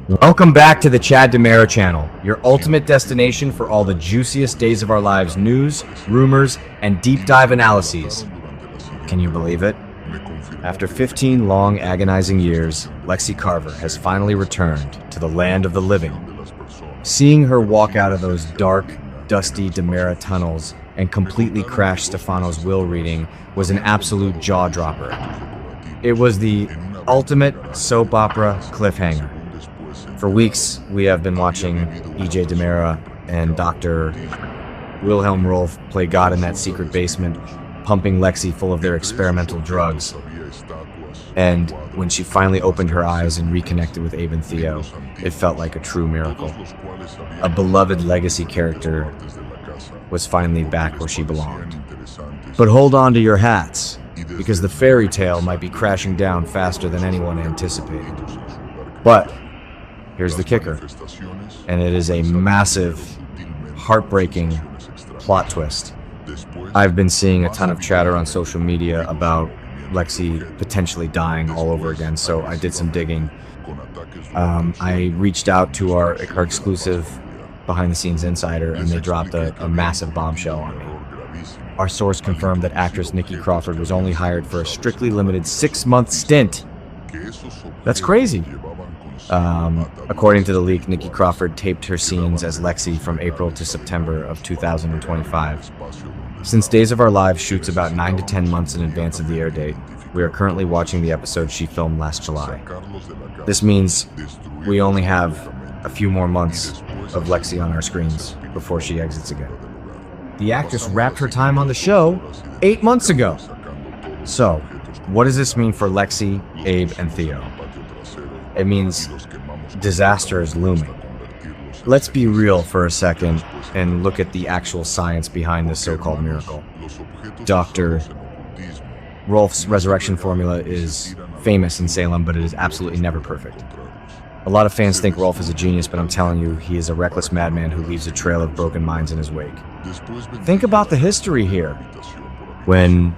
Welcome back to the Chad DiMera Channel, your ultimate destination for all the juiciest days of our lives news, rumors, and deep dive analyses. Can you believe it? After 15 long, agonizing years, Lexie Carver has finally returned to the land of the living. Seeing her walk out of those dark, dusty DiMera tunnels and completely crash Stefano's will reading was an absolute jaw-dropper. It was the ultimate soap opera cliffhanger. For weeks, we have been watching EJ DiMera and Dr. Wilhelm Rolf play God in that secret basement, pumping Lexie full of their experimental drugs. And when she finally opened her eyes and reconnected with Abe and Theo, it felt like a true miracle. A beloved legacy character was finally back where she belonged. But hold on to your hats, because the fairy tale might be crashing down faster than anyone anticipated. But here's the kicker, and it is a massive, heartbreaking plot twist. I've been seeing a ton of chatter on social media about Lexie potentially dying all over again, so I did some digging. I reached out to our exclusive behind-the-scenes insider, and they dropped a massive bombshell on me. Our source confirmed that actress Nikki Crawford was only hired for a strictly limited 6-month stint. That's crazy. According to the leak, Nikki Crawford taped her scenes as Lexie from April to September of 2025. Since Days of Our Lives shoots about 9 to 10 months in advance of the air date, we are currently watching the episode she filmed last July. This means we only have a few more months of Lexie on our screens before she exits again. The actress wrapped her time on the show 8 months ago. So, what does this mean for Lexie, Abe, and Theo? It means disaster is looming. Let's be real for a second and look at the actual science behind this so-called miracle. Dr. Rolf's resurrection formula is famous in Salem, but it is absolutely never perfect. A lot of fans think Rolf is a genius, but I'm telling you, he is a reckless madman who leaves a trail of broken minds in his wake. Think about the history here. When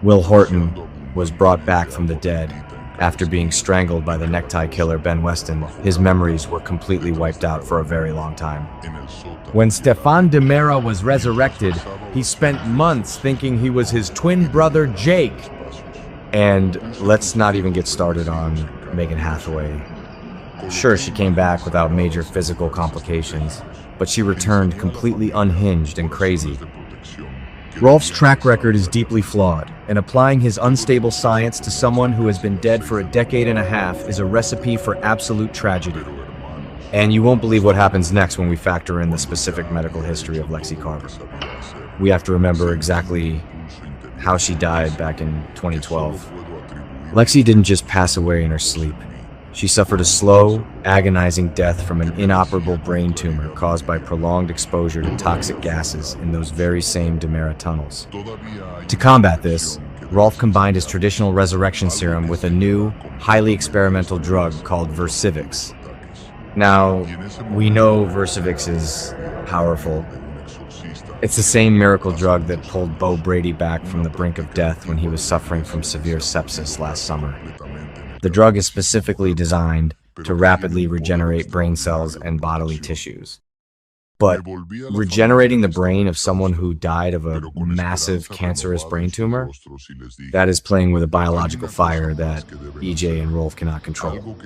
Will Horton was brought back from the dead after being strangled by the necktie killer Ben Weston, his memories were completely wiped out for a very long time. When Stefan DiMera was resurrected, he spent months thinking he was his twin brother Jake. And let's not even get started on Megan Hathaway. Sure, she came back without major physical complications, but she returned completely unhinged and crazy. Rolf's track record is deeply flawed, and applying his unstable science to someone who has been dead for a decade and a half is a recipe for absolute tragedy. And you won't believe what happens next when we factor in the specific medical history of Lexie Carver. We have to remember exactly how she died back in 2012. Lexie didn't just pass away in her sleep. She suffered a slow, agonizing death from an inoperable brain tumor caused by prolonged exposure to toxic gases in those very same DiMera tunnels. To combat this, Rolf combined his traditional resurrection serum with a new, highly experimental drug called Versivix. Now, we know Versivix is powerful. It's the same miracle drug that pulled Bo Brady back from the brink of death when he was suffering from severe sepsis last summer. The drug is specifically designed to rapidly regenerate brain cells and bodily tissues. But regenerating the brain of someone who died of a massive cancerous brain tumor, that is playing with a biological fire that EJ and Rolf cannot control.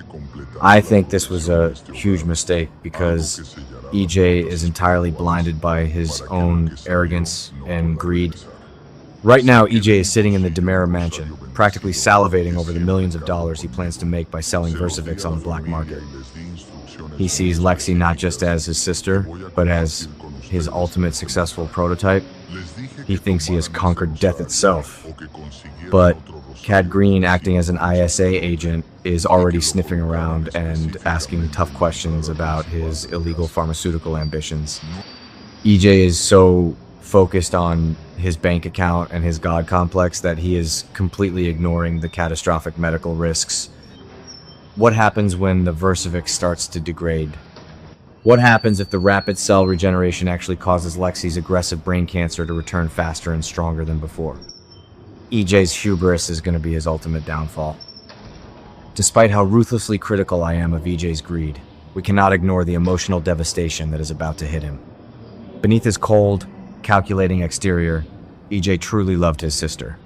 I think this was a huge mistake because EJ is entirely blinded by his own arrogance and greed. Right now, EJ is sitting in the DiMera mansion, practically salivating over the millions of dollars he plans to make by selling Versivix on the black market. He sees Lexie not just as his sister, but as his ultimate successful prototype. He thinks he has conquered death itself. But Cad Green, acting as an ISA agent, is already sniffing around and asking tough questions about his illegal pharmaceutical ambitions. EJ is so focused on his bank account and his god complex that he is completely ignoring the catastrophic medical risks. What happens when the Versivix starts to degrade? What happens if the rapid cell regeneration actually causes Lexie's aggressive brain cancer to return faster and stronger than before? EJ's hubris is going to be his ultimate downfall. Despite how ruthlessly critical I am of EJ's greed, we cannot ignore the emotional devastation that is about to hit him. Beneath his cold, calculating exterior, EJ truly loved his sister.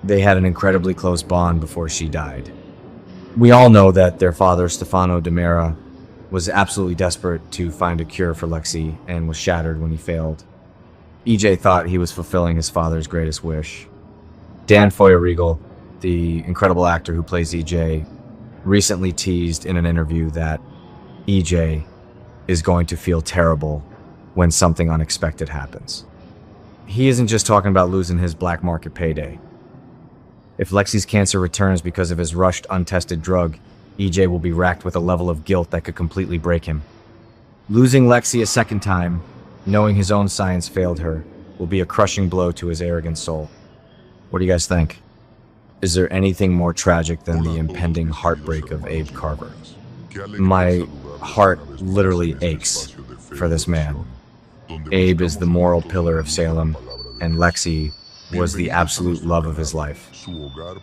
They had an incredibly close bond before she died. We all know that their father, Stefano DiMera, was absolutely desperate to find a cure for Lexie and was shattered when he failed. EJ thought he was fulfilling his father's greatest wish. Dan Feuerriegel, the incredible actor who plays EJ, recently teased in an interview that EJ is going to feel terrible when something unexpected happens. He isn't just talking about losing his black market payday. If Lexie's cancer returns because of his rushed, untested drug, EJ will be racked with a level of guilt that could completely break him. Losing Lexie a second time, knowing his own science failed her, will be a crushing blow to his arrogant soul. What do you guys think? Is there anything more tragic than the impending heartbreak of Abe Carver? My heart literally aches for this man. Abe is the moral pillar of Salem, and Lexie was the absolute love of his life.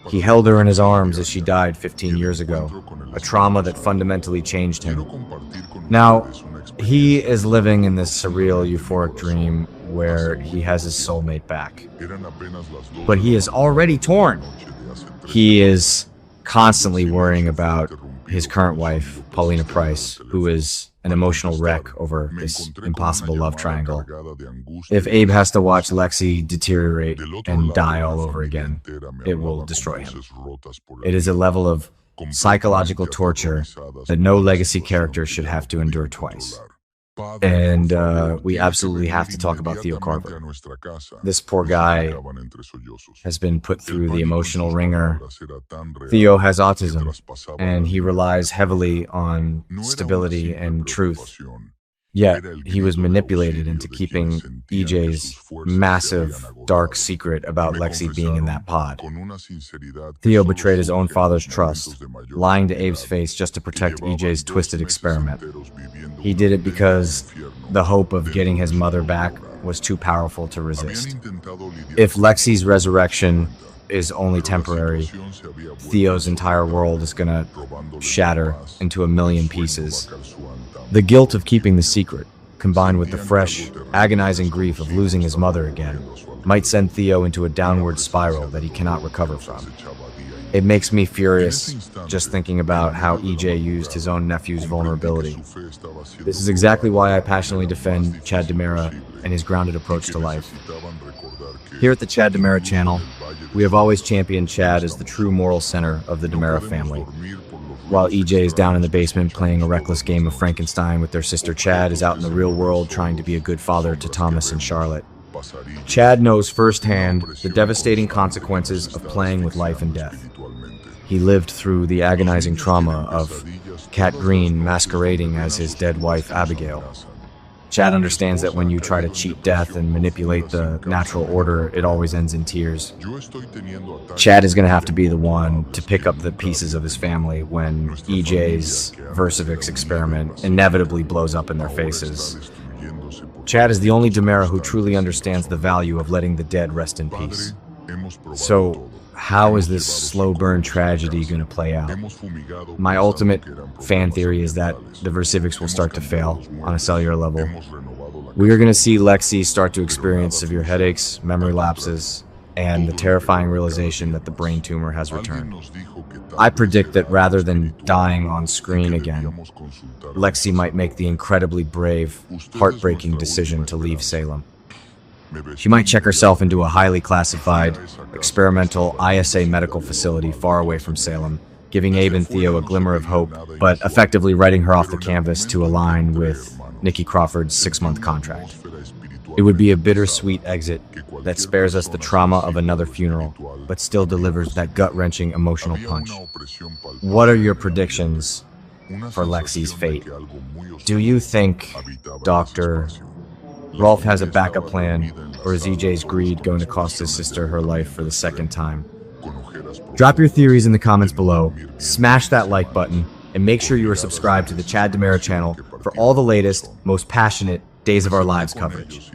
He held her in his arms as she died 15 years ago, a trauma that fundamentally changed him. Now, he is living in this surreal, euphoric dream where he has his soulmate back. But he is already torn. He is constantly worrying about his current wife, Paulina Price, who is an emotional wreck over this impossible love triangle. If Abe has to watch Lexie deteriorate and die all over again, it will destroy him. It is a level of psychological torture that no legacy character should have to endure twice. And we absolutely have to talk about Theo Carver. This poor guy has been put through the emotional ringer. Theo has autism, and he relies heavily on stability and truth. Yet, he was manipulated into keeping EJ's massive, dark secret about Lexie being in that pod. Theo betrayed his own father's trust, lying to Abe's face just to protect EJ's twisted experiment. He did it because the hope of getting his mother back was too powerful to resist. If Lexie's resurrection is only temporary, Theo's entire world is gonna shatter into a million pieces. The guilt of keeping the secret, combined with the fresh, agonizing grief of losing his mother again, might send Theo into a downward spiral that he cannot recover from. It makes me furious just thinking about how EJ used his own nephew's vulnerability. This is exactly why I passionately defend Chad DiMera and his grounded approach to life. Here at the Chad DiMera Channel, we have always championed Chad as the true moral center of the DiMera family. While EJ is down in the basement playing a reckless game of Frankenstein with their sister, Chad is out in the real world trying to be a good father to Thomas and Charlotte. Chad knows firsthand the devastating consequences of playing with life and death. He lived through the agonizing trauma of Cat Green masquerading as his dead wife, Abigail. Chad understands that when you try to cheat death and manipulate the natural order, it always ends in tears. Chad is going to have to be the one to pick up the pieces of his family when EJ's Versivix experiment inevitably blows up in their faces. Chad is the only DiMera who truly understands the value of letting the dead rest in peace. So, how is this slow burn tragedy going to play out? My ultimate fan theory is that the Versivix will start to fail on a cellular level. We are going to see Lexie start to experience severe headaches, memory lapses, and the terrifying realization that the brain tumor has returned. I predict that rather than dying on screen again, Lexie might make the incredibly brave, heartbreaking decision to leave Salem. She might check herself into a highly classified, experimental ISA medical facility far away from Salem, giving Abe and Theo a glimmer of hope, but effectively writing her off the canvas to align with Nikki Crawford's 6-month contract. It would be a bittersweet exit that spares us the trauma of another funeral, but still delivers that gut-wrenching emotional punch. What are your predictions for Lexie's fate? Do you think Dr. Rolf has a backup plan, or is EJ's greed going to cost his sister her life for the second time? Drop your theories in the comments below, smash that like button, and make sure you are subscribed to the Chad DiMera channel for all the latest, most passionate Days of Our Lives coverage.